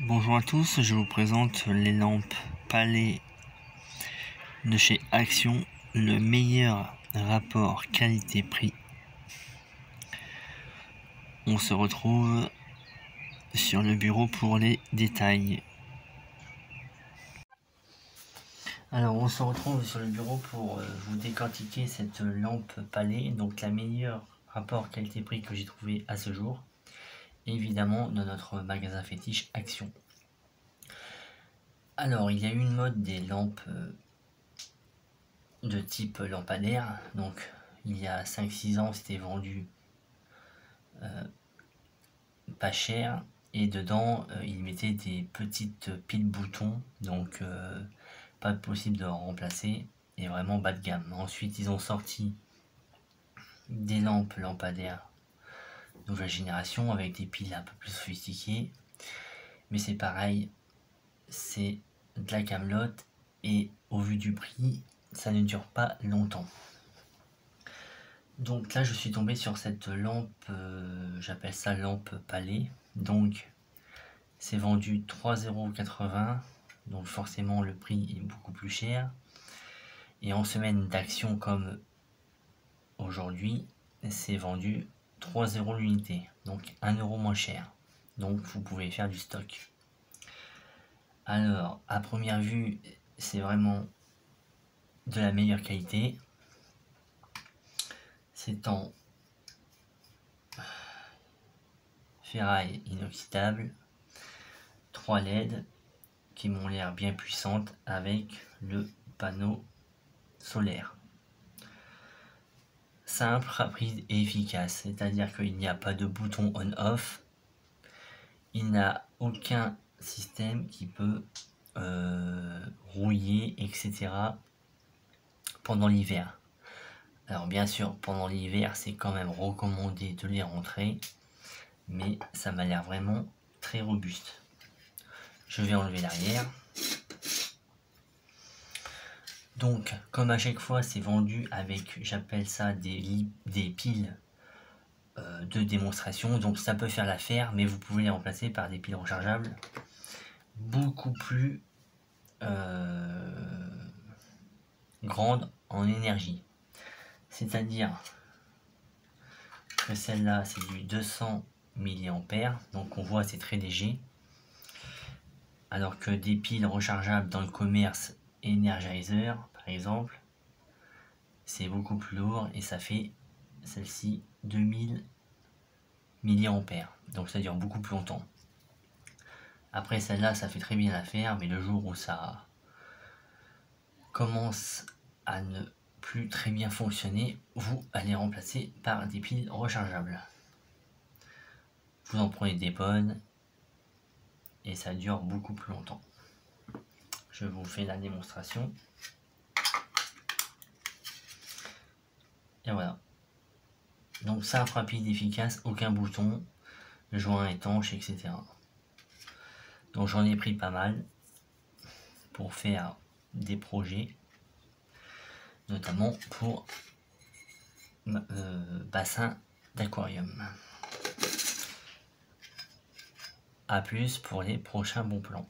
Bonjour à tous, je vous présente les lampes Palais de chez Action, le meilleur rapport qualité-prix. On se retrouve sur le bureau pour les détails. Alors on se retrouve sur le bureau pour vous décortiquer cette lampe Palais, donc la meilleure rapport qualité-prix que j'ai trouvé à ce jour, évidemment dans notre magasin fétiche Action. Alors il y a eu une mode des lampes de type lampadaire, donc il y a 5-6 ans c'était vendu pas cher, et dedans ils mettaient des petites piles boutons, donc pas possible de remplacer, et vraiment bas de gamme. Ensuite ils ont sorti des lampes lampadaires nouvelle génération avec des piles un peu plus sophistiquées, mais c'est pareil, c'est de la camelote, et au vu du prix ça ne dure pas longtemps. Donc là je suis tombé sur cette lampe, j'appelle ça lampe Palais, donc c'est vendu 3,80 €, donc forcément le prix est beaucoup plus cher, et en semaine d'action comme aujourd'hui c'est vendu 3 € l'unité, donc 1 € moins cher, donc vous pouvez faire du stock. Alors à première vue c'est vraiment de la meilleure qualité, c'est en ferraille inoxydable, 3 LED qui m'ont l'air bien puissantes avec le panneau solaire. Simple, rapide et efficace, c'est-à-dire qu'il n'y a pas de bouton on-off, il n'a aucun système qui peut rouiller, etc. pendant l'hiver. Alors bien sûr, pendant l'hiver, c'est quand même recommandé de les rentrer, mais ça m'a l'air vraiment très robuste. Je vais enlever l'arrière. Donc, comme à chaque fois, c'est vendu avec, j'appelle ça des piles de démonstration. Donc, ça peut faire l'affaire, mais vous pouvez les remplacer par des piles rechargeables beaucoup plus grandes en énergie. C'est-à-dire que celle-là, c'est du 200 mA, donc on voit c'est très léger. Alors que des piles rechargeables dans le commerce Energizer, par exemple, c'est beaucoup plus lourd, et ça fait celle-ci 2000 mA, donc ça dure beaucoup plus longtemps. Après celle-là, ça fait très bien l'affaire, mais le jour où ça commence à ne plus très bien fonctionner, vous allez remplacer par des piles rechargeables. Vous en prenez des bonnes et ça dure beaucoup plus longtemps. Je vous fais la démonstration. Et voilà. Donc simple, rapide, efficace, aucun bouton, joint étanche, etc. Donc j'en ai pris pas mal pour faire des projets, notamment pour bassin d'aquarium. A plus pour les prochains bons plans.